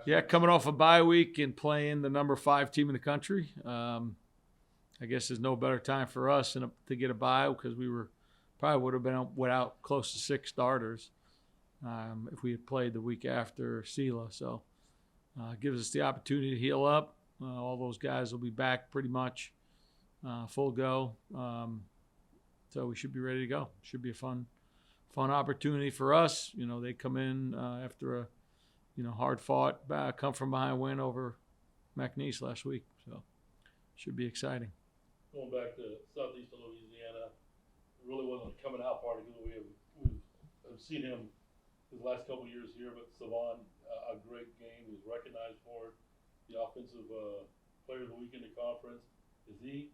Yeah, coming off a bye week and playing the number 5 team in the country. I guess there's no better time for us to get a bye because we probably would have been without close to 6 starters if we had played the week after Sela. So it gives us the opportunity to heal up. All those guys will be back pretty much full go. So we should be ready to go. Should be a fun opportunity for us. They come in after a hard fought, come from behind win over McNeese last week. So should be exciting. Going back to southeastern Louisiana, it really wasn't a coming out party because we've seen him his last couple of years here, but Savon, a great game. He was recognized for it. The offensive player of the week in the conference. Is he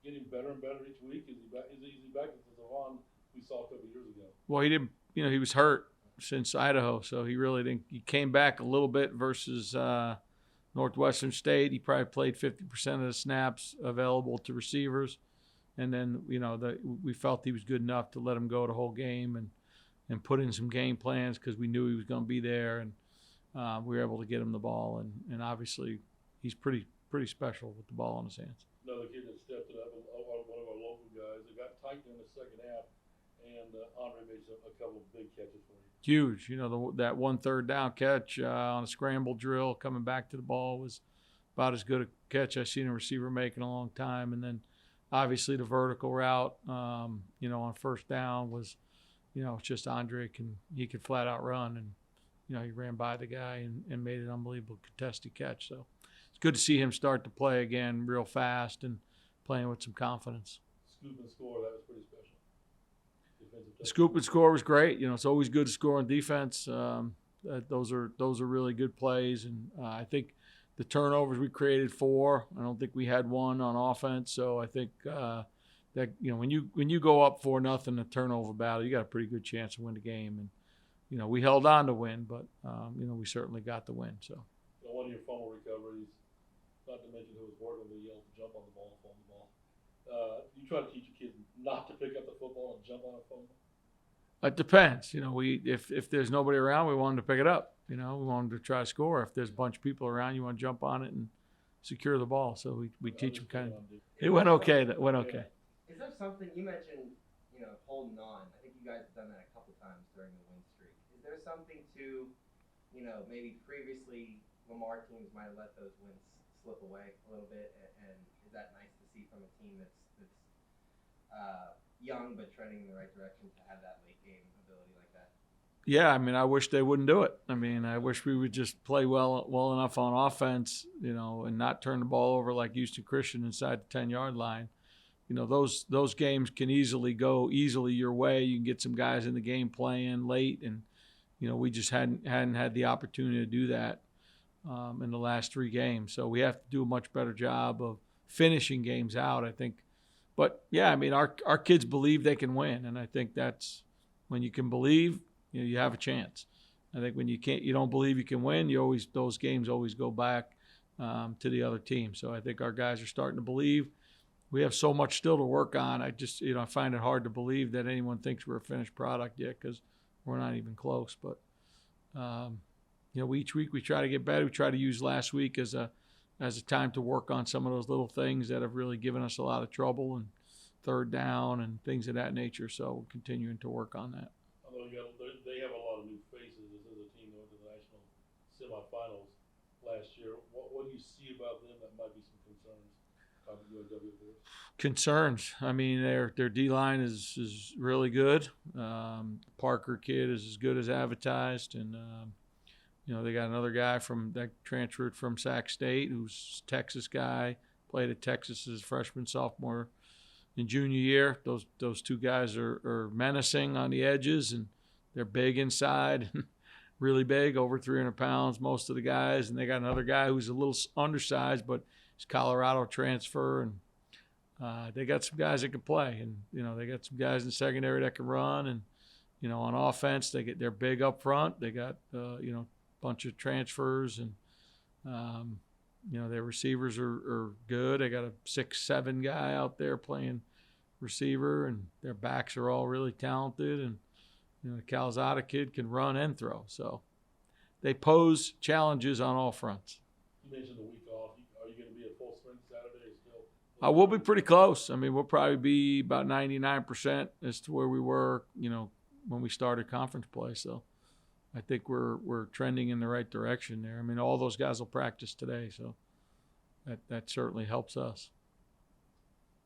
getting better and better each week? Is he back to the Savon we saw a couple of years ago? Well, he didn't. He was hurt since Idaho, so he really didn't. He came back a little bit versus Northwestern State. He probably played 50% of the snaps available to receivers, and then we felt he was good enough to let him go the whole game and put in some game plans because we knew he was going to be there, and we were able to get him the ball, and obviously he's pretty special with the ball in his hands. Another kid that stepped it up, one of our local guys. It got tight in the second half, and Andre made a couple of big catches for you. Huge. That 1 3rd down catch on a scramble drill coming back to the ball was about as good a catch I've seen a receiver make in a long time. And then obviously the vertical route, on 1st down was, it's just Andre he could flat out run. And, he ran by the guy and made an unbelievable contested catch. So it's good to see him start to play again real fast and playing with some confidence. Scoop and score, that was pretty special. The scoop and score was great. It's always good to score on defense. Those are really good plays, and I think the turnovers we created 4. I don't think we had 1 on offense. So I think that when you go up 4-0 a turnover battle, you got a pretty good chance to win the game. And we held on to win, but we certainly got the win. So one of your fumble recoveries, not to mention who was working with yellow to jump on the ball, fumble the ball. You try to teach your kids not to pick up the football and jump on a fumble? It depends. If there's nobody around, we want them to pick it up. We want them to try to score. If there's a bunch of people around, you want to jump on it and secure the ball. So we teach them kind of. It went okay. That went okay. Is there something you mentioned? Holding on. I think you guys have done that a couple times during the win streak. Is there something to, maybe previously Lamar teams might have let those wins slip away a little bit, and is that nice to see from a team that's young but trending in the right direction to have that late game ability like that? Yeah, I wish they wouldn't do it. I wish we would just play well enough on offense, and not turn the ball over like Houston Christian inside the 10-yard line. Those games can easily go your way. You can get some guys in the game playing late, and we just hadn't had the opportunity to do that in the last 3 games. So we have to do a much better job of finishing games out, I think. But yeah, our kids believe they can win, and I think that's when you can believe, you have a chance. I think when you don't believe you can win, those games always go back to the other team. So I think our guys are starting to believe. We have so much still to work on. I just I find it hard to believe that anyone thinks we're a finished product yet because we're not even close. But each week we try to get better. We try to use last week as a time to work on some of those little things that have really given us a lot of trouble, and 3rd down and things of that nature. So we're continuing to work on that. Although they have a lot of new faces. This is a team that went to the national semifinals last year. What do you see about them that might be some concerns? Concerns. Their D-line is really good. Parker kid is as good as advertised, and they got another guy that transferred from Sac State, who's a Texas guy, played at Texas as a freshman, sophomore, and junior year. Those 2 guys are menacing on the edges, and they're big inside, really big, over 300 pounds, most of the guys. And they got another guy who's a little undersized, but he's Colorado transfer, and they got some guys that can play, and they got some guys in the secondary that can run, and on offense they're big up front. They got bunch of transfers, and their receivers are good. They got a 6'7" guy out there playing receiver, and their backs are all really talented, and the Calzada kid can run and throw. So they pose challenges on all fronts. You mentioned the week off. Are you going to be at full strength Saturday still? We'll be pretty close. I mean, we'll probably be about 99% as to where we were, when we started conference play. So I think we're trending in the right direction there. I mean, all those guys will practice today, so that certainly helps us.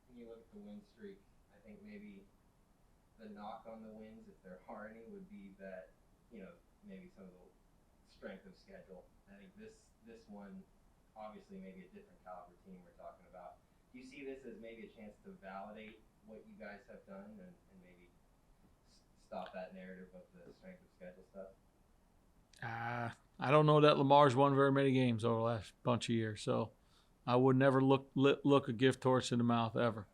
When you look at the win streak, I think maybe the knock on the wins, if there are any, would be that, maybe some of the strength of schedule. I think this one, obviously maybe a different caliber team we're talking about. Do you see this as maybe a chance to validate what you guys have done and maybe stop that narrative of the strength of schedule stuff? I don't know that Lamar's won very many games over the last bunch of years, so I would never look a gift horse in the mouth ever.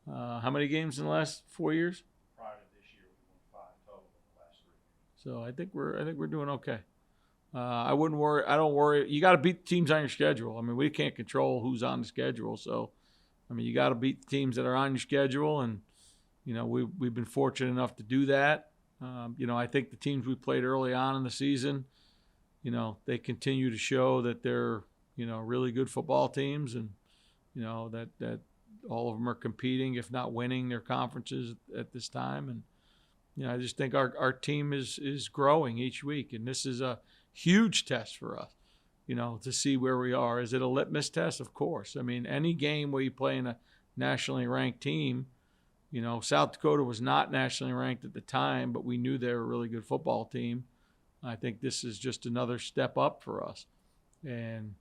How many games in the last 4 years? Prior to this year, we won 5 total in the last 3 years. So I think we're doing okay. I wouldn't worry. I don't worry. You got to beat the teams on your schedule. I mean, we can't control who's on the schedule, so I mean, you got to beat the teams that are on your schedule, and we've been fortunate enough to do that. I think the teams we played early on in the season, they continue to show that they're really good football teams, and that all of them are competing, if not winning, their conferences at this time. And I just think our team is growing each week, and this is a huge test for us, to see where we are. Is it a litmus test? Of course. I mean, any game where you play in a nationally ranked team, South Dakota was not nationally ranked at the time, but we knew they were a really good football team. I think this is just another step up for us. And,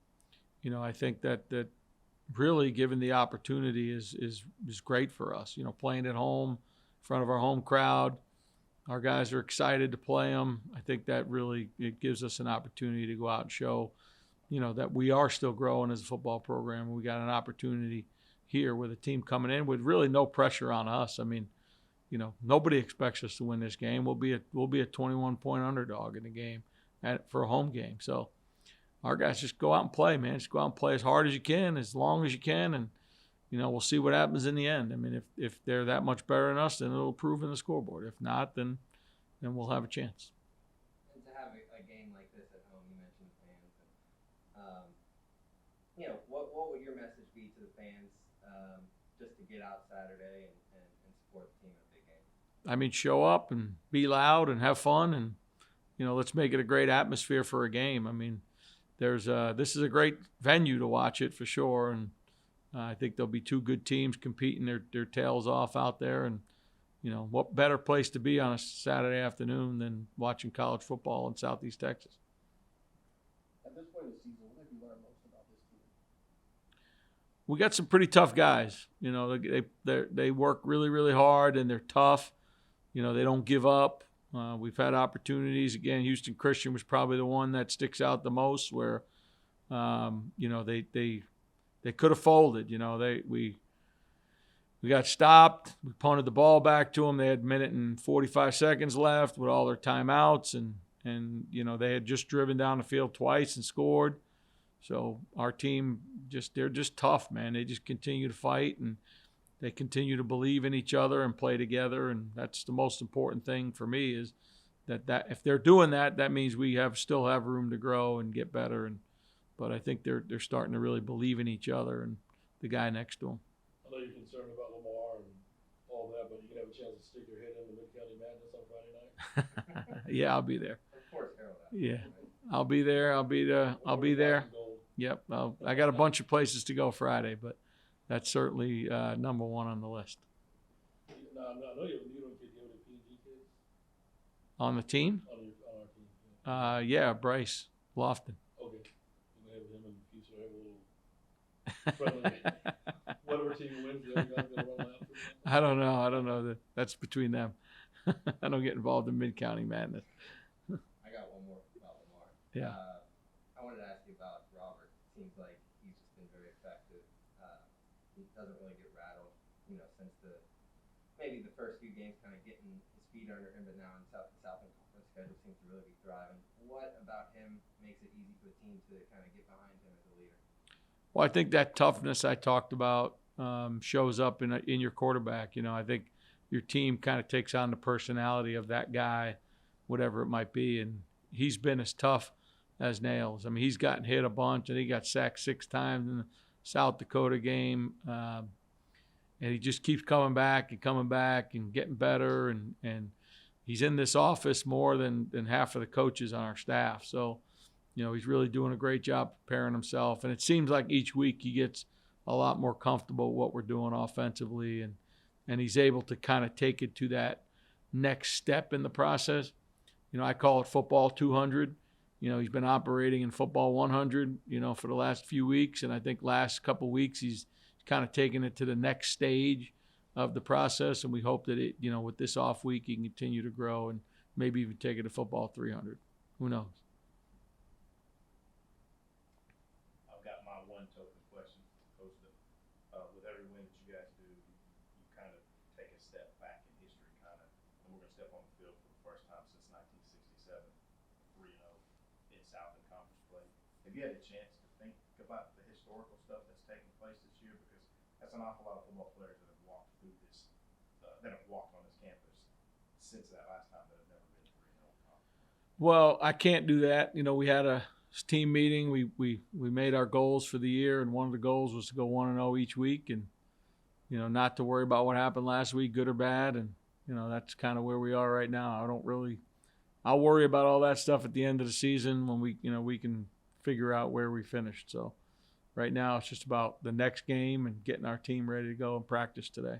I think that really given the opportunity is great for us. Playing at home in front of our home crowd, our guys are excited to play them. I think that really it gives us an opportunity to go out and show, that we are still growing as a football program. We got an opportunity here with a team coming in with really no pressure on us. I mean, nobody expects us to win this game. We'll be a 21-point underdog in the game for a home game. So our guys just go out and play, man. Just go out and play as hard as you can, as long as you can, and we'll see what happens in the end. I mean, if they're that much better than us, then it'll prove in the scoreboard. If not, then we'll have a chance. And to have a game like this at home, you mentioned the fans. And, what would your message be to the fans just to get out Saturday and support the team in a big game? I mean, show up and be loud and have fun, and let's make it a great atmosphere for a game. I mean, this is a great venue to watch it for sure, and I think there'll be two good teams competing their tails off out there, and what better place to be on a Saturday afternoon than watching college football in Southeast Texas. At this point in the season, what have you learned most about this team? We got some pretty tough guys. They work really, really hard, and they're tough. They don't give up. We've had opportunities. Again, Houston Christian was probably the one that sticks out the most, where they could have folded. We got stopped. We punted the ball back to them. They had a minute and 45 seconds left with all their timeouts, and they had just driven down the field twice and scored. So our team they're just tough, man. They just continue to fight, and they continue to believe in each other and play together, and that's the most important thing for me, is that if they're doing that, that means we still have room to grow and get better. But I think they're starting to really believe in each other and the guy next to them. I know you're concerned about Lamar and all that, but you can have a chance to stick your head in the Mid-County Madness on Friday night. Yeah, I'll be there. Of course, Harold. Yeah, I'll be there. I'll be there. Yep. I got a bunch of places to go Friday, but that's certainly number one on the list. No, I know you don't get the P&G kids On the team? on our team. Yeah, Bryce Lofton. Okay. You may have him in the future. Have a little friendly. Whatever team wins, the other guy's gonna run out. I don't know. That's between them. I don't get involved in Mid-County Madness. I got one more about Lamar. Yeah. I wanted to ask you about Robert. Seems like he's just been very effective. He doesn't really get rattled, since maybe the first few games kind of getting his feet under him, but now in the Southern Conference schedule seems to really be thriving. What about him makes it easy for the team to kind of get behind him as a leader? Well, I think that toughness I talked about shows up in your quarterback. I think your team kind of takes on the personality of that guy, whatever it might be, and he's been as tough as nails. I mean, he's gotten hit a bunch, and he got sacked 6 times in the South Dakota game. And he just keeps coming back and getting better. And he's in this office more than half of the coaches on our staff. So, he's really doing a great job preparing himself. And it seems like each week he gets a lot more comfortable with what we're doing offensively. And he's able to kind of take it to that next step in the process. I call it football 200. He's been operating in football 100, for the last few weeks. And I think last couple of weeks he's kind of taking it to the next stage of the process. And we hope that with this off week, he can continue to grow and maybe even take it to football 300. Who knows? I've got my one token question, Coach. With every win that you guys do, you kind of take a step back in history, and we're going to step on the field for the first time since 1967, 3-0 in Southern Conference play. Have you had a chance to think about the historical stuff that's taken place this year? Because that's an awful lot of football players that have walked through this, that have walked on this campus since that last time that have never been 3-0 in conference. Well, I can't do that. We had a team meeting. We made our goals for the year, and one of the goals was to go 1-0 each week, and not to worry about what happened last week, good or bad. And that's kind of where we are right now. I'll worry about all that stuff at the end of the season when we can figure out where we finished. So right now it's just about the next game and getting our team ready to go and practice today.